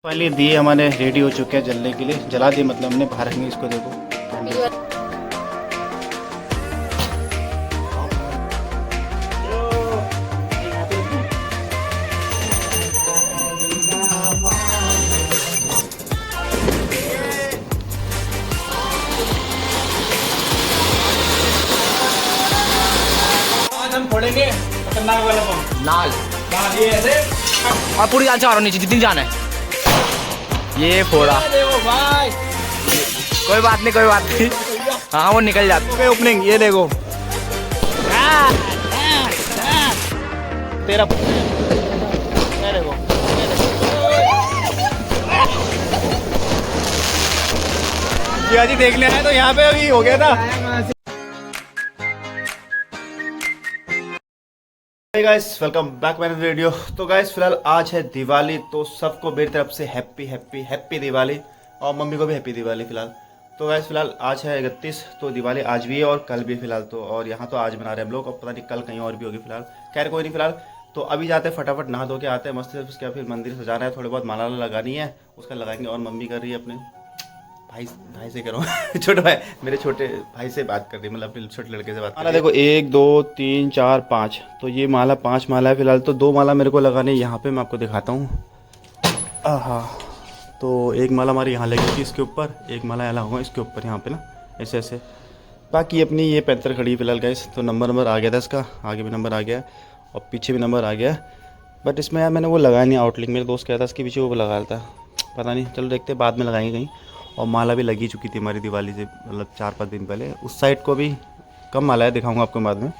Finally दिए हमारे ready हो चुके हैं जलने के लिए। जला दिए मतलब हमने, बाहर रखेंगे इसको। देखो आज हम फोड़ेंगे खतरनाक वाला बम। नाल ये ऐसे और पूरी जान से मारो नीचे जितनी जान है। ये फोड़ा भाई, कोई बात नहीं, कोई बात नहीं। हाँ वो निकल जाते। ओपनिंग ये देखो तेरा, ये देखो जी जी देखने आए तो यहाँ पे अभी हो गया था। Hey guys, welcome back my video. तो गाइस फिलहाल आज है दिवाली, तो सबको मेरी तरफ से हैप्पी हैप्पी हैप्पी दिवाली, और मम्मी को भी हैप्पी दिवाली फिलहाल। तो गाइस फिलहाल आज है 31, तो दिवाली आज भी है और कल भी फिलहाल। तो और यहाँ तो आज मना रहे हैं हम लोग, और पता नहीं कल कहीं और भी होगी फिलहाल। खैर कोई नहीं, फिलहाल तो अभी जाते हैं, फटाफट नहा धो के आते हैं मस्त से। उसके बाद फिर मंदिर सजाना है, थोड़े बहुत माला लगानी है, उसका लगाएंगे। और मम्मी कर रही है अपने भाई से करो छोटे भाई, मेरे छोटे भाई से बात कर रही है, मतलब अपने छोटे लड़के से बात कर रही है। देखो 1 2 3 4 5, तो ये माला 5 माला है फिलहाल। तो 2 माला मेरे को लगानी है यहाँ पे, मैं आपको दिखाता हूँ। हाँ, तो एक माला हमारी यहाँ लगी थी इसके ऊपर, एक माला यहाँ लगाऊंगा इसके ऊपर, यहाँ पे ना ऐसे ऐसे। बाकी अपनी ये पैंतर खड़ी है फिलहाल गाइस। तो नंबर आ गया था इसका, आगे भी नंबर आ गया और पीछे भी नंबर आ गया। बट इसमें यार मैंने वो लगाया नहीं आउटलिंक, मेरे दोस्त कह था इसके पीछे वो लगाया था, पता नहीं, चलो देखते बाद में लगाएंगे कहीं। और माला भी लगी चुकी थी हमारी दिवाली से, मतलब 4-5 दिन पहले। उस साइड को भी कम माला है, दिखाऊंगा आपको बाद में।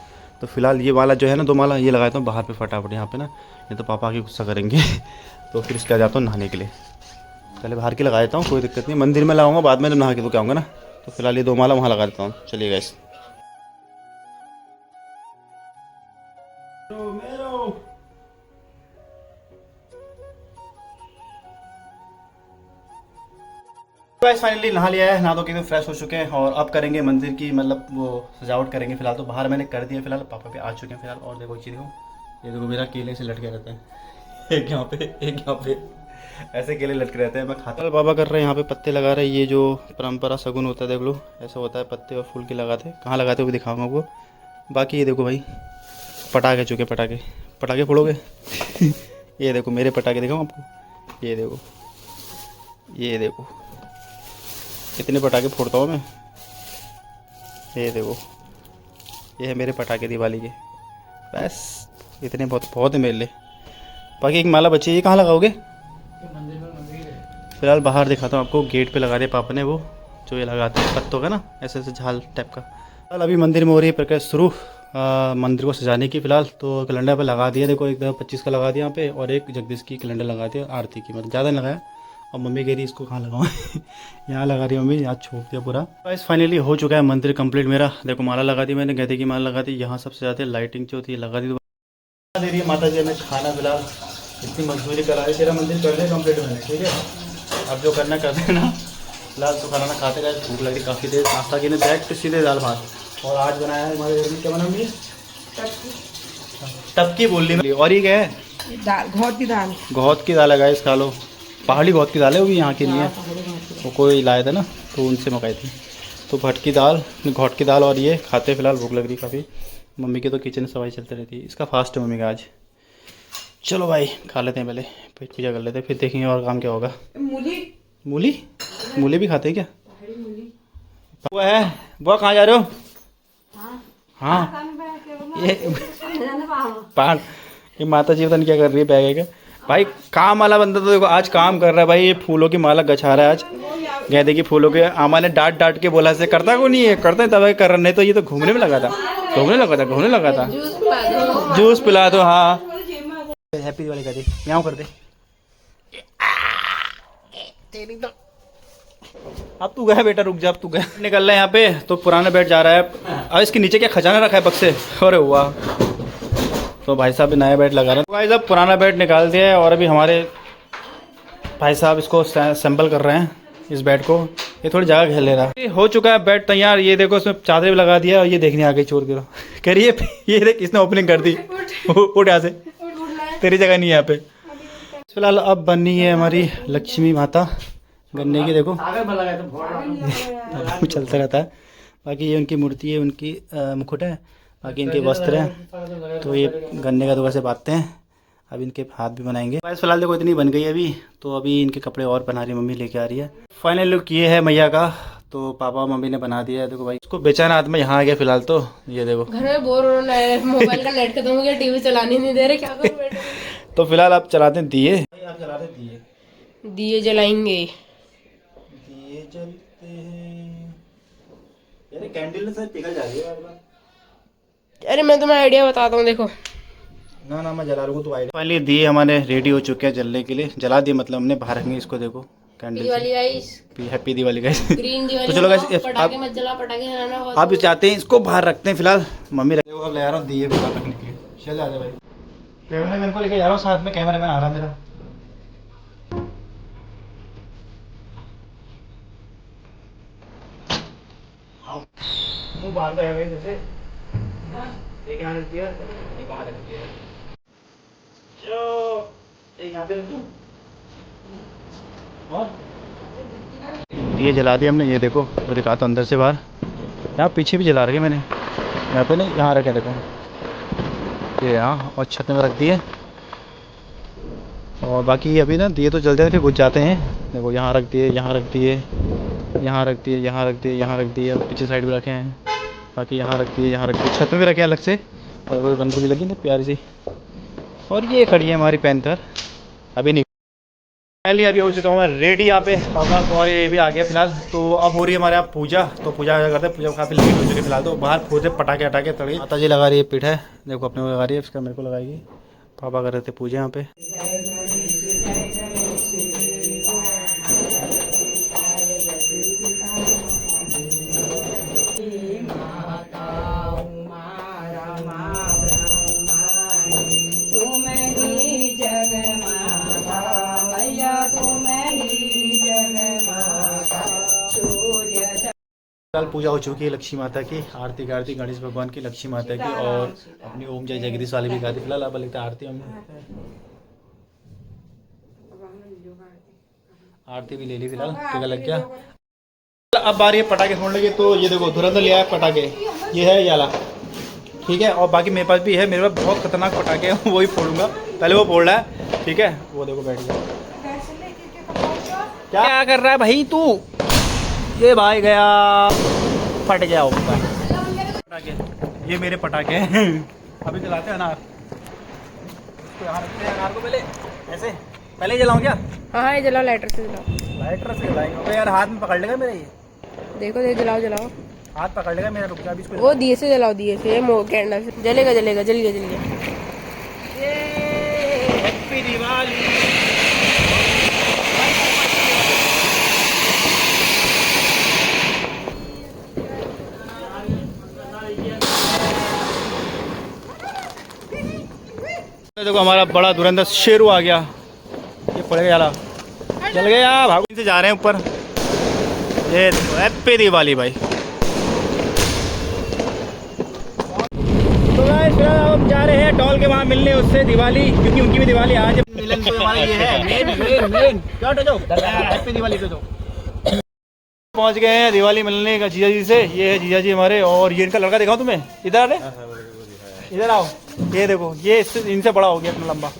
तो फिलहाल ये माला जो है ना, 2 माला ये लगाता हूँ बाहर पे फटाफट यहाँ पे ना, नहीं तो पापा आके गुस्सा करेंगे तो फिर इसके जाता हूँ नहाने के लिए। पहले बाहर की लगा देता हूँ, कोई दिक्कत नहीं, मंदिर में लगाऊंगा बाद में जब नहा के तो क्या होगा ना। तो फिलहाल ये 2 माला वहाँ लगा देता हूँ। चलिए गाइस, गाइस फाइनली नहा लिया है, नहा धो के फ्रेश हो चुके हैं। और अब करेंगे मंदिर की, मतलब वो सजावट करेंगे फिलहाल। तो बाहर मैंने कर दिया फिलहाल, पापा भी आ चुके हैं फिलहाल। और देखो ये देखो मेरा केले से लटके रहता है एक यहाँ पे एक यहाँ पे, ऐसे केले लटके रहते हैं। मैं खाता, बाबा कर रहे हैं यहाँ पे, पत्ते लगा रहे हैं। ये जो परंपरा शगुन होता है देख लो, ऐसा होता है, पत्ते और फूल के लगाते हैं। कहाँ लगाते हुए दिखाऊंगा आपको। बाकी ये देखो भाई, पटाखे चुके, पटाखे फोड़ोगे ये देखो मेरे पटाखे दिखाऊँ आपको, ये देखो इतने पटाखे फोड़ता हूँ मैं। ये देखो, ये है मेरे पटाखे दिवाली के, बस इतने बहुत है मेरे लिए। बाकी एक माला बची है, ये कहाँ लगाओगे? फिलहाल बाहर दिखाता हूँ आपको, गेट पे लगा दिया पापा ने, वो जो ये लगाते हैं पत्तों का ना, ऐसे ऐसे झाल टाइप का। फिलहाल अभी मंदिर में हो रही है प्रक्रिया शुरू मंदिर को सजाने की फिलहाल। तो कैलेंडर पे लगा दिया, देखो 1/25 का लगा दिया यहाँ पे, और एक जगदीश की कैलेंडर लगा दिया आरती की, मतलब ज़्यादा नहीं लगाया। और मम्मी कह रही इसको कहाँ लगाऊँ यहाँ लगा रही है मम्मी, यहाँ छोड़ दिया पूरा। बस फाइनली हो चुका है मंदिर कंप्लीट मेरा। देखो माला लगा दी मैंने, गेंदे की माला लगा दी, यहाँ सबसे ज़्यादा लाइटिंग जो थी लगा दी। दे रही है माता जी हमें खाना फिलहाल, इतनी मजदूरी करा रही, तेरा मंदिर कर दे कंप्लीट मैंने, ठीक है। अब जो करना कर देना फिलहाल। तो खाना खाते गए, भूख लगी काफ़ी देर, नाश्ता की डायरेक्ट सीधे दाल भात। और आज बनाया है हमारे घर में, क्या बना मम्मी? टपकी बोल रही। और ये क्या है? दाल, घोट की दाल है गाइस, खा लो। पहाड़ी घोट की दाल है, वो भी यहाँ की नहीं है, वो कोई लाया था ना तो उनसे मंगाई थी। तो भटकी दाल, घोट की दाल, और ये खाते फिलहाल। भूख लग रही काफ़ी, मम्मी की तो किचन सफाई चलती रहती है। इसका फास्ट है मम्मी का आज। चलो भाई खा लेते हैं, पहले पेट पूजा कर लेते हैं, फिर देखेंगे और काम क्या होगा। मूली भी खाते हैं क्या? वो है वो, कहाँ जा रहे हो? हाँ ये पान, ये माता जी पता नहीं क्या कर रही है बैग का। भाई काम वाला बंदा तो देखो आज काम कर रहा है भाई, ये फूलों की माला गछा रहा है आज, गेंदे की फूलों के। आमा ने डांट के बोला से करता को नहीं है, करते हैं तब कर रहा, नहीं तो ये तो घूमने में लगा था, घूमने लगा था। जूस पिला दो, हाँ। हैप्पी दिवाली कर दे, यहाँ कर दे। अब तू गया बेटा, रुक जा, अब तू गया। निकल रहा है यहाँ पे, तो पुराना बेड जा रहा है। और इसके नीचे क्या खजाना रखा है बक्से, अरे वाह। तो भाई साहब नया बेड लगा रहे हैं। तो भाई साहब पुराना बेड निकाल दिया है, और अभी हमारे भाई साहब इसको सैंपल कर रहे हैं इस बेड को। ये थोड़ी जगह घेर ले रहा है। हो चुका है बेड तैयार, ये देखो इसमें चादर भी लगा दिया, और ये देखने आ गई चोर गिरो कह रही है, ये देख इसने ओपनिंग कर दी। उठ यहाँ से, तेरी जगह नहीं है यहाँ पे। फिलहाल अब बनी है हमारी लक्ष्मी माता गन्ने की, देखो चलता रहता है। बाकी ये उनकी मूर्ति है, उनकी मुकुट है, बाकी इनके वस्त्र हैं। तो ये गन्ने का दुआ से बांधते हैं। अब इनके हाथ भी बनाएंगे। फिलहाल देखो इतनी बन गई अभी, तो अभी इनके कपड़े और बना रही मम्मी, लेके आ रही है। फाइनल लुक ये है मैया का। तो पापा और मम्मी ने बना दिया है। देखो भाई इसको बेचाना हाथ में यहाँ आ गया फिलहाल। तो ये देखो घर में बोर हो रहा है, मोबाइल का नेट खत्म हो गया, टीवी चलाने नहीं दे रहे, क्या करूं बेटे। तो फिलहाल आप चलाते हैं दिए। आप चलाते हैं दिए, दिए जलाएंगे। दिए जलते हैं यार, कैंडल से पिघल जा रही है बार। अरे मैं तुम्हें आइडिया बताता हूँ, देखो ना ना मैं जला लूँगा तो आइडिया। फाइनली दिए हमारे रेडी हो चुके हैं जलने के लिए। जला दिए मतलब हमने, बाहर रखेंगे इसको। देखो candle, Diwali guys, happy Diwali guys. Green Diwali. तो चलो गाइस पटाखे मत जला, पटाखे जलाना बहुत। आप जाते हैं, इसको बाहर रखते हैं फिलहाल। मम्मी रखे अब ले आ रहा हूँ दिए बाहर रखने के लिए। चल आ जा भाई, कैमरा मैन को लेके जा रहा हूँ साथ में। कैमरा मैन आ रहा मेरा। मुँह बाहर का है जैसे एक यहाँ रख दिया, एक वहाँ रख दिया। एक यहाँ पे रख दूँ। और ये जला दिया हमने। ये देखो तो दिखा तो अंदर से बाहर, यहाँ पीछे भी जला रखे मैंने। यहाँ पे नहीं, यहाँ रखे देखो, ये यहाँ और छत में रख दिए। और बाकी अभी ना दिए तो जलते हैं फिर बुझ जाते हैं। देखो यहाँ रख दिए, यहाँ रख दिए, यहाँ रख दिए, यहाँ रख दिए, यहाँ रख दिए। पीछे साइड भी रखे हैं। बाकी यहाँ रख दिए, यहाँ रख दिए, छत में भी रखे अलग से। और वो रंगोली लगी ना प्यारी सी। और ये खड़ी है हमारी पैंथर, अभी नहीं पहले। अभी हो चुका हूँ मैं रेडी यहाँ पे। पापा और ये भी आ गया फिलहाल। तो अब हो रही है हमारे यहाँ पूजा। तो पूजा करते हैं, पूजा काफ़ी लेट हो चुकी है फिलहाल। तो बाहर फूटे पटाखे हटाके तड़े। माता जी लगा रही है पीठ है, देखो अपने को लगा रही है, इसका मेरे को लगाएगी। पापा कर रहे थे पूजा यहाँ पे। कल पूजा हो चुकी है लक्ष्मी माता की। आरती गारती गणेश भगवान की, लक्ष्मी माता की, और अपनी ओम जय जगदीश वाली भी गाती। फिलहाल अब लिखते आरती हमने, आरती भी ले ली फिलहाल। टीका लग गया। अब बारी है पटाखे फोड़ने की। तो ये देखो धुरंधर लिया है पटाखे, ये है याला, ठीक है। और बाकी मेरे पास भी है, मेरे पास बहुत खतरनाक पटाखे हैं, वही फोड़ूंगा। पहले वो फोड़ रहा है, ठीक है। वो देखो बैठ गया। क्या कर रहा है भाई तू? ये भाई गया, फट गया ऊपर पटाखे। ये मेरे पटाखे हैं। अभी जलाते हैं अनार। इसको यहाँ रखते हैं अनार को पहले, ऐसे पहले ही जलाऊं क्या? हाँ ये जलाओ, लाइटर से जलाओ। लाइटर से जलाएंगे तो यार हाथ में पकड़ लेगा मेरा। ये देखो देख, जलाओ जलाओ, हाथ पकड़ लेगा मेरा। रुक जा अभी इसको। वो दिए से जलाओ, दिए से, कैंडल से जलेगा, जलेगा, जल गया, जल गया। हैप्पी दिवाली। देखो हमारा बड़ा धुरंधर शेरू आ गया। ये पड़ गया, जल गया। भागो से जा रहे हैं ऊपर। ये हैप्पी दिवाली भाई। तो गाइस फिलहाल हम जा रहे हैं डॉल के वहाँ मिलने उससे दिवाली, क्योंकि उनकी भी दिवाली आज है। मिलन तो हमारा ये है मेन क्या हैप्पी दिवाली पे। तो पहुँच गए हैं दिवाली मिलने का जीजा जी से। ये है जीजा जी हमारे। और ये इनका लड़का दिखाऊं तुम्हें, इधर आ रहे, इधर आओ। ये देखो ये इनसे बड़ा हो गया इतना लंबा।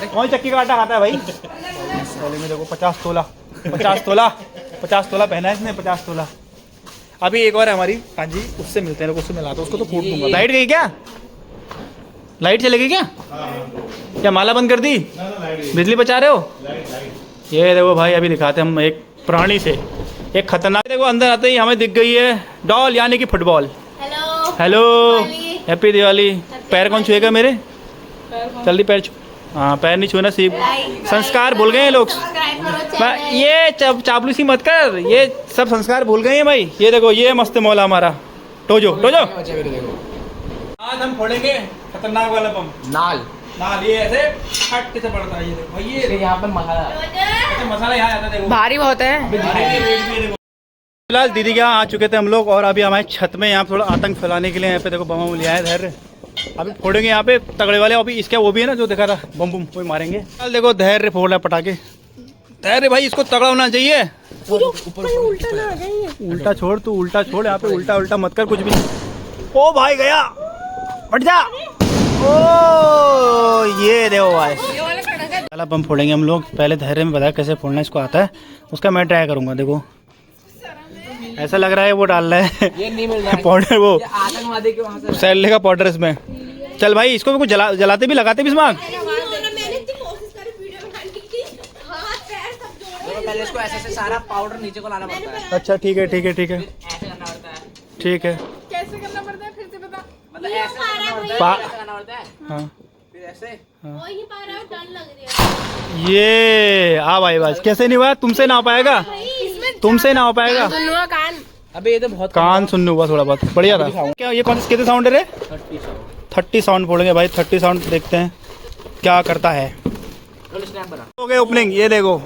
कौन चक्की का आटा खाता है भाई? में देखो 50 तोला, 50 तोला, 50 तोला पहना है इसने, 50 तोला। अभी एक और है हमारी कांजी, उससे मिलते हैं, उससे मिलाता हूँ। उसको तो फूट दूंगा। लाइट गई क्या? लाइट चलेगी क्या? क्या माला बंद कर दी? बिजली बचा रहे हो? ये देखो भाई अभी दिखाते हम एक प्राणी से, एक खतरनाक। देखो अंदर आते ही हमें दिख गई है डॉल, यानी कि football. Hello hello, happy Diwali. पैर कौन छुएगा मेरे? जल्दी पैर छू। हाँ पैर नहीं छूना, सीख संस्कार भूल गए हैं लोग। ये चापलूसी मत कर, ये सब संस्कार भूल गए हैं भाई। ये देखो ये मस्त मौला हमारा टोजो। टोजो आज हम फोड़ेंगे खतरनाक वाला बम। नाल नाल, ये ऐसे फट से पड़ता है। ये देखो भाई, ये यहाँ पे मसाला यहाँ आता है। देखो भारी बहुत है। फिलहाल दीदी के यहाँ आ चुके थे हम लोग। और अभी हमारे छत में यहाँ थोड़ा आतंक फैलाने के लिए यहाँ पे देखो बम लिया है। धैर्य अभी फोड़ेंगे यहाँ पे तगड़े वाले। अभी इसका वो भी है ना जो देखा था बम बम, वही मारेंगे। चल देखो धैर्य फोड़ रहा है पटाखे। धैर्य भाई इसको तगड़ा होना चाहिए। उल्टा छोड़ तू, उल्टा छोड़। यहाँ पे उल्टा उल्टा मत कर कुछ भी। ओ भाई गया, हट जा। ओ ये देखो भाई, पहला बम फोड़ेंगे हम लोग। पहले धैर्य में बताया कैसे फोड़ना इसको आता है, उसका मैं ट्राई करूंगा। देखो ऐसा लग रहा है वो डाल रहा है ये नहीं मिल रहा है पाउडर, वो आतंकवादी के वहाँ से सैले का पाउडर इसमें। चल भाई इसको भी कुछ जलाते भी लगाते भी इसमें। पहले इसको ऐसे सारा पाउडर नीचे को लाना पड़ता है। अच्छा ठीक है ठीक है ठीक है ऐसे करना पड़ता है। ठीक है। कैसे करना पड़ता है फिर से बता। मतलब ऐसे करना पड़ता है। हाँ फिर ऐसे ये आ भाई बस कैसे नहीं हुआ, तुमसे ना हो पाएगा, तुमसे ना हो पाएगा। कान अबे ये तो बहुत कान सुनने हुआ थोड़ा बहुत बढ़िया था। क्या ये कौन से कितने साउंड है रे? 30 साउंड फोड़ेंगे भाई। 30 साउंड देखते हैं क्या करता है। हो गए ओपनिंग, ये देखो।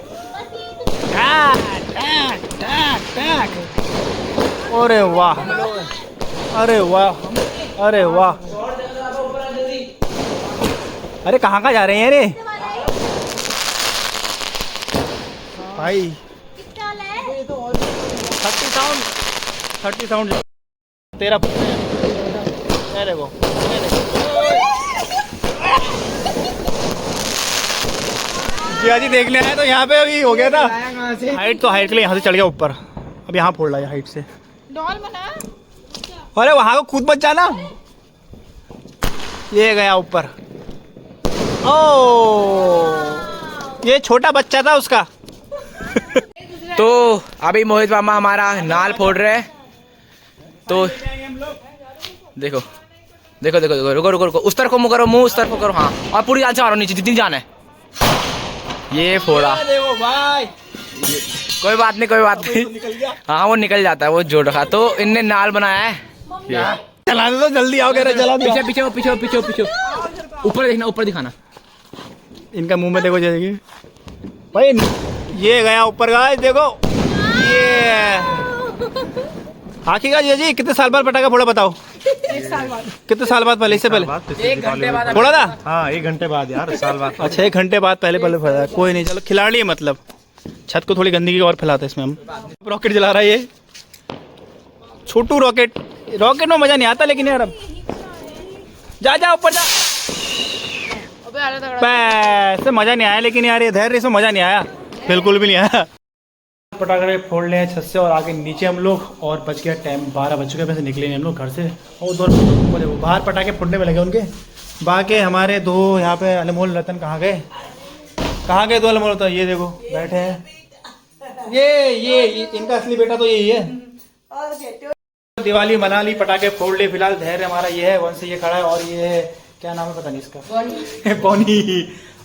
अरे वाह, अरे वाह, अरे वाह। अरे कहाँ कहाँ जा रहे हैं रे भाई? 30 साउंड तेरा देखो। जी देखने आए तो यहाँ पे अभी हो गया था हाइट, तो हाइट के लिए यहाँ से चढ़ गया ऊपर। अब यहाँ फोड़ रहा है हाइट से। डॉल बना। अरे वहाँ को कूद मत जाना। ये गया ऊपर। ओ ये छोटा बच्चा था उसका। तो अभी मोहित मामा हमारा नाल फोड़ रहे हैं। तो देखो देखो देखो देखो, रुको रुको रुको, उस तरफ को मुँह करो, मुँह उस तरफ को करो। हाँ और पूरी जान से मारो नीचे जितनी जान है। ये फोड़ा देखो भाई, कोई बात नहीं, कोई बात नहीं। हाँ वो निकल जाता है, वो जोड़ रखा। तो इनने नाल बनाया है। चला दो जल्दी आओ, कह रहे चला दो। पीछे पीछे पीछे पीछे पीछे ऊपर देखना, ऊपर दिखाना। इनका मुंह में देखो जाएगी भाई। ये गया ऊपर गाइस, देखो ये। आखिर जी कितने साल बाद पटाखा फोड़ा बताओ? 1 साल बाद। कितने साल बाद? पहले, इससे पहले 1 घंटे बाद फोड़ा था। हाँ 1 घंटे बाद यार, साल बाद। अच्छा 1 घंटे बाद पहले फोड़ा। कोई नहीं, चलो खिलाड़ी है मतलब। छत को थोड़ी गंदगी और फैलाते इसमें हम। रॉकेट जला रहा है ये छोटू रॉकेट। रॉकेट में मजा नहीं आता लेकिन यार। अब जा जा ऊपर जा। पैसे मजा नहीं आया लेकिन यार, ये धैर्य से मजा नहीं आया, बिल्कुल भी नहीं आया। पटाखे फोड़ ले छत से और आगे नीचे हम लोग। और बच गया टाइम 12 बज चुके, वैसे निकले नहीं हम लोग घर से। और दोनों बाहर पटाखे फुटने में लगे उनके। बाकी हमारे दो यहाँ पे अनमोल रतन कहाँ गए? कहाँ गए दो अनमोल? तो ये देखो बैठे हैं। ये इनका असली बेटा तो यही है। दिवाली मना ली, पटाखे फोड़ ले। फिलहाल धैर्य हमारा ये है, वन से ये खड़ा है। और ये है, क्या नाम है पता नहीं इसका, पौनी।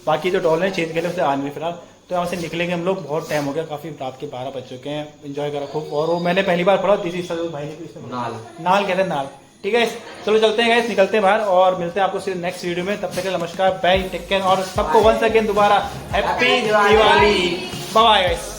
बाकी जो डॉल है चेंज के लिए उससे आने फिलहाल। तो यहाँ से निकलेंगे हम लोग, बहुत टाइम हो गया, काफी रात के 12 बज चुके हैं। एंजॉय करा खूब। और वो मैंने पहली बार पढ़ा, दिसी सजू भाई ने नाल कहते हैं, नाल। ठीक है चलो चलते हैं गाइस, निकलते हैं बाहर और मिलते हैं आपको नेक्स्ट वीडियो में। तब तक के लिए नमस्कार, बाय, टेक केयर। और सबको वंस अगेन दोबारा हैप्पी दिवाली, बाय गाइस।